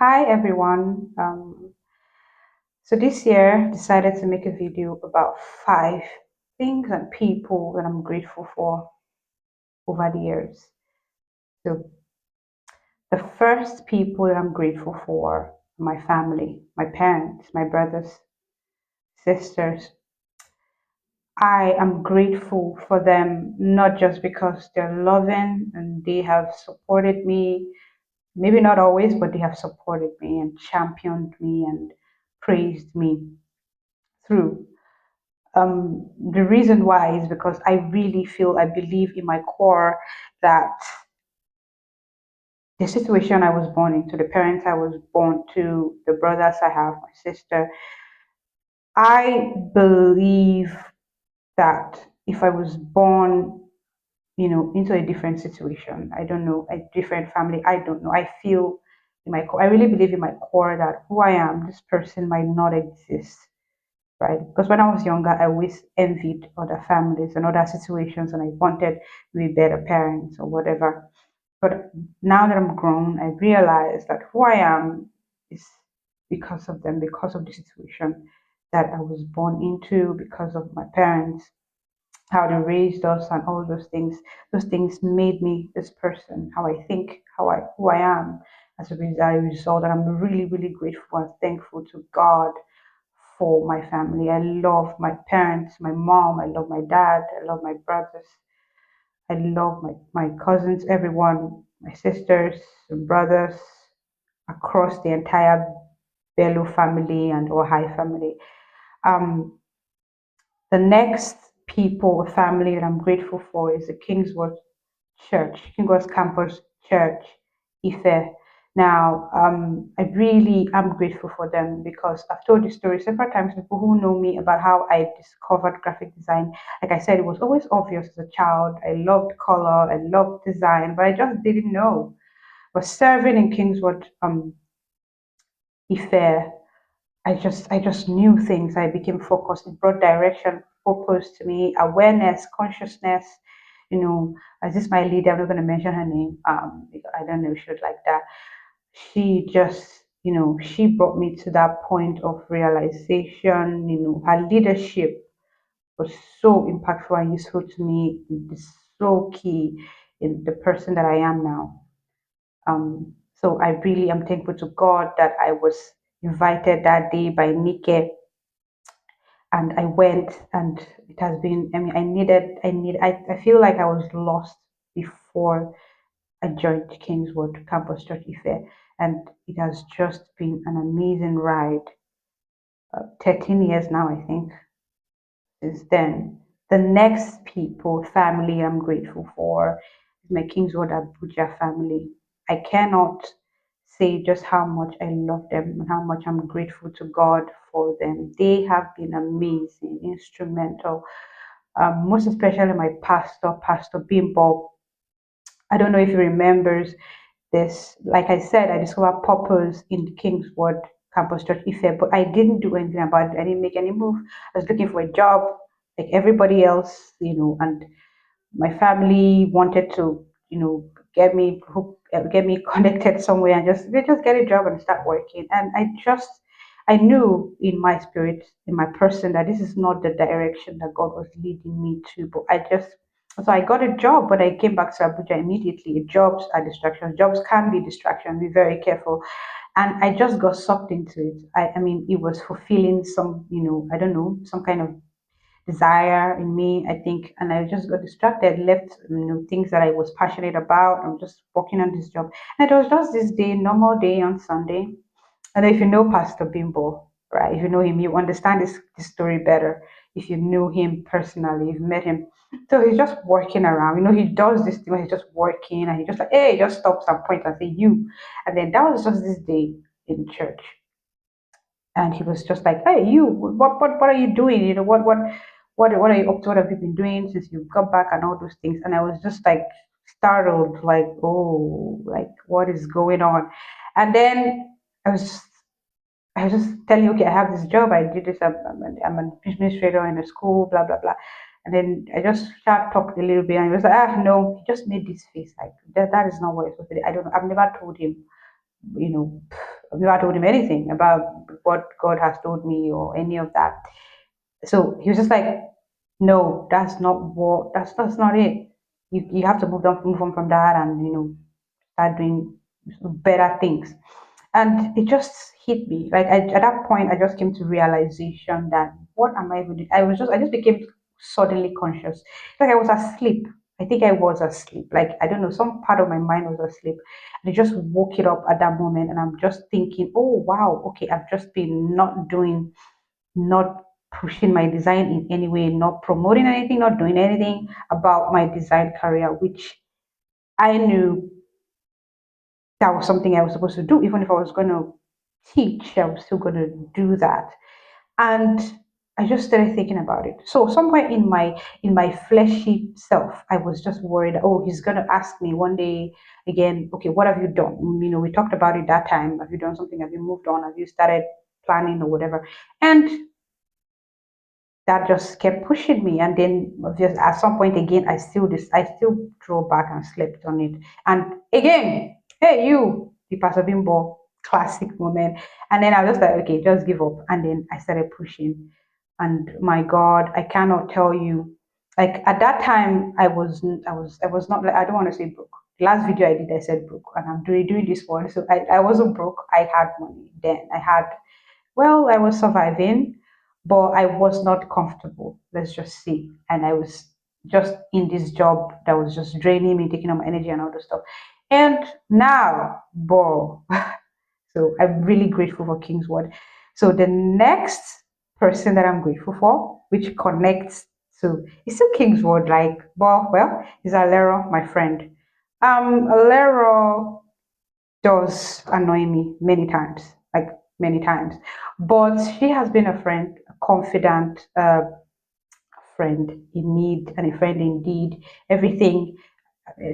Hi everyone. So this year decided to make a video about five things and people that I'm grateful for over the years. So the first people that I'm grateful for are my family, my parents, my brothers, sisters. I am grateful for them not just because they're loving and they have supported me, maybe not always, but they have supported me and championed me and praised me through. The reason why is because I really feel, I believe in my core that the situation I was born into, the parents I was born to, the brothers I have, my sister, I believe that if I was born, into a different situation, I don't know, a different family, I don't know. I feel in my core, I really believe in my core that who I am, this person might not exist, right? Because when I was younger, I always envied other families and other situations, and I wanted to be better parents or whatever. But now that I'm grown, I realize that who I am is because of them, because of the situation that I was born into, because of my parents, how they raised us, and all those things. Those things made me this person, how I think, who I am as a result. And I'm really, really grateful and thankful to God for my family. I love my parents, my mom, I love my dad, I love my brothers, I love my cousins, everyone, my sisters and brothers across the entire Bello family and Ohio family. Um, the next people or family that I'm grateful for is the Kingswood Church, Kingos Campus Church, Ife. Now, I really am grateful for them because I've told this story several times. People who know me about how I discovered graphic design, like I said, it was always obvious as a child. I loved color, I loved design, but I just didn't know. But serving in Kingswood, Ife, I just knew things. I became focused. It brought direction, focus to me, awareness, consciousness. As this my leader, I'm not going to mention her name. Because I don't know if she would like that. She just, she brought me to that point of realization. Her leadership was so impactful and useful to me. It's so key in the person that I am now. So I really am thankful to God that I was invited that day by Nike, and I went, and it has been, I mean, I feel like I was lost before I joined Kingswood Campus Church Ife, and it has just been an amazing ride. 13 years now, I think, since then. The next people, family I'm grateful for is my Kingswood Abuja family. I cannot say just how much I love them and how much I'm grateful to God for them. They have been amazing, instrumental, most especially my pastor, Pastor Bimbo. I don't know if he remembers this. Like I said, I discovered purpose in the Kingswood Campus Church Ife, but I didn't do anything about it. I didn't make any move. I was looking for a job like everybody else, and my family wanted to, get me connected somewhere and just get a job and start working. And I knew in my spirit, in my person, that this is not the direction that God was leading me to. But so I got a job, but I came back to Abuja immediately. Jobs are distractions. Jobs can be distractions. Be very careful. And I just got sucked into it. I mean, it was fulfilling some, I don't know, some kind of desire in me, I think, and I just got distracted, left, things that I was passionate about. I'm just working on this job. And it was just this day, normal day on Sunday. And if you know Pastor Bimbo, right, if you know him, you understand this story better. If you knew him personally, you've met him. So he's just working around. He does this thing where he's just working and he just like, hey, just stops and points and say, you. And then that was just this day in church. And he was just like, "Hey, you, what are you doing? What are you up to? What have you been doing since you got back and all those things?" And I was just like startled, like, "Oh, like what is going on?" And then I was I was just telling you, okay, I have this job. I did this. I'm an administrator in a school, blah blah blah. And then I just start talked a little bit, and he was like, no, he just made this face like that. That is not what it's supposed to be. I don't know. I've never told him, you know. I've never told him anything about what God has told me or any of that. So he was just like, no, that's not it. You have to move on from that, and start doing better things. And it just hit me. Like at that point, I just came to realization that what am I even doing? I just became suddenly conscious. Like I was asleep. I think I was asleep. Like I don't know, some part of my mind was asleep. And I just woke it up at that moment, and I'm just thinking, oh wow, okay, I've just been not pushing my design in any way, not promoting anything, not doing anything about my design career, which I knew that was something I was supposed to do. Even if I was going to teach, I was still going to do that. And I just started thinking about it. So somewhere in my fleshy self, I was just worried. Oh, he's going to ask me one day again. Okay, what have you done? We talked about it that time. Have you done something? Have you moved on? Have you started planning or whatever? And that just kept pushing me. And then just at some point again, I still drove back and slept on it. And again, hey you, the Pastor Bimbo classic moment. And then I was just like, okay, just give up. And then I started pushing. And my God, I cannot tell you. Like at that time, I was not like, I don't want to say broke. The last video I did, I said broke, and I'm doing this one. So I wasn't broke. I had money then. I was surviving, but I was not comfortable. Let's just see. And I was just in this job that was just draining me, taking up my energy and all this stuff. And now, boy, so I'm really grateful for King's Word. So the next person that I'm grateful for, which connects to, it's still King's Word, like, is Alero, my friend. Alero does annoy me many times, like many times. But she has been a friend, a confidant, friend in need, and a friend indeed. Everything.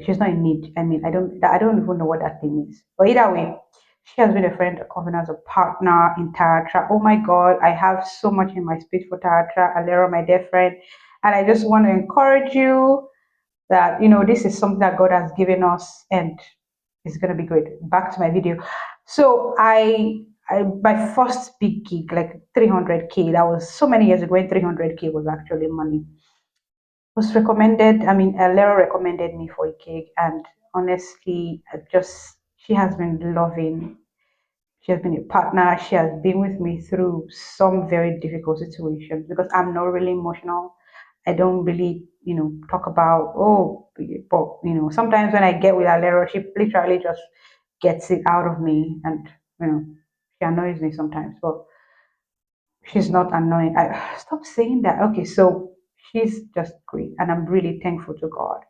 She's not in need. I mean, I don't even know what that thing is. But either way, she has been a friend, a confidant, a partner in Taratra. Oh my God, I have so much in my spirit for Taratra, Alera, my dear friend, and I just want to encourage you that this is something that God has given us, and it's gonna be great. Back to my video. So I my first big gig, like 300K. That was so many years ago. When 300K was actually money. Was recommended. I mean, Lero recommended me for a gig, and honestly, she has been loving. She has been a partner. She has been with me through some very difficult situations because I'm not really emotional. I don't really, talk about, but, sometimes when I get with Alero, she literally just gets it out of me, and, she annoys me sometimes, but she's not annoying. I stop saying that. Okay, so she's just great, and I'm really thankful to God.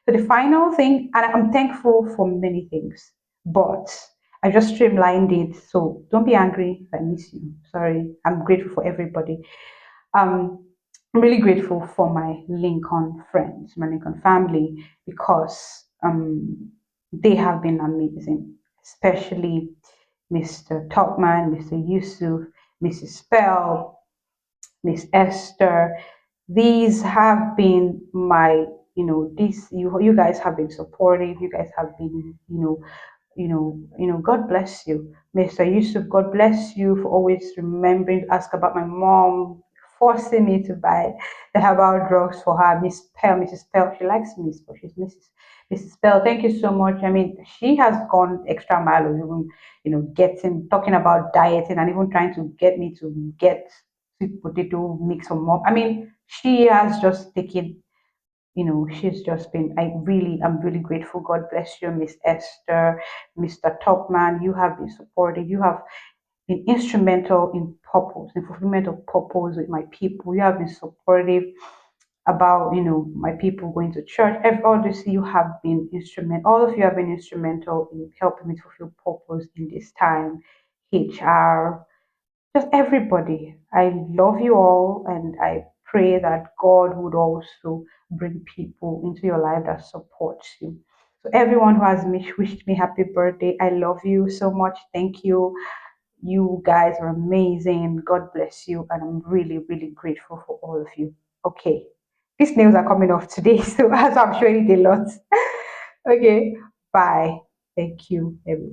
So the final thing, and I'm thankful for many things, but I just streamlined it. So don't be angry if I miss you. Sorry, I'm grateful for everybody. I'm really grateful for my Lincoln friends, my Lincoln family, because they have been amazing, especially Mr. Topman, Mr. Yusuf, Mrs. Spell, Miss Esther. These have been my, these you guys have been supportive. You guys have been, God bless you, Mr. Yusuf. God bless you for always remembering to ask about my mom, forcing me to buy the herbal drugs for her. Miss Pell, Mrs. Pell, she likes Miss, but she's Mrs. Pell. Thank you so much. I mean, she has gone extra mile of even, talking about dieting and even trying to get me to get sweet potato mix or more. I mean, she has just taken, she's just been, I'm really grateful. God bless you, Miss Esther, Mr. Topman. You have been supportive. You have been instrumental in purpose, in fulfillment of purpose with my people. You have been supportive about, my people going to church. All this, you have been instrumental. All of you have been instrumental in helping me to fulfill purpose in this time. HR, just everybody. I love you all, and I pray that God would also bring people into your life that supports you. So everyone who has wished me happy birthday, I love you so much. Thank you. You guys are amazing. God bless you, and I'm really, really grateful for all of you. Okay, these nails are coming off today, so as I'm showing it a lot. Okay, bye. Thank you, everyone.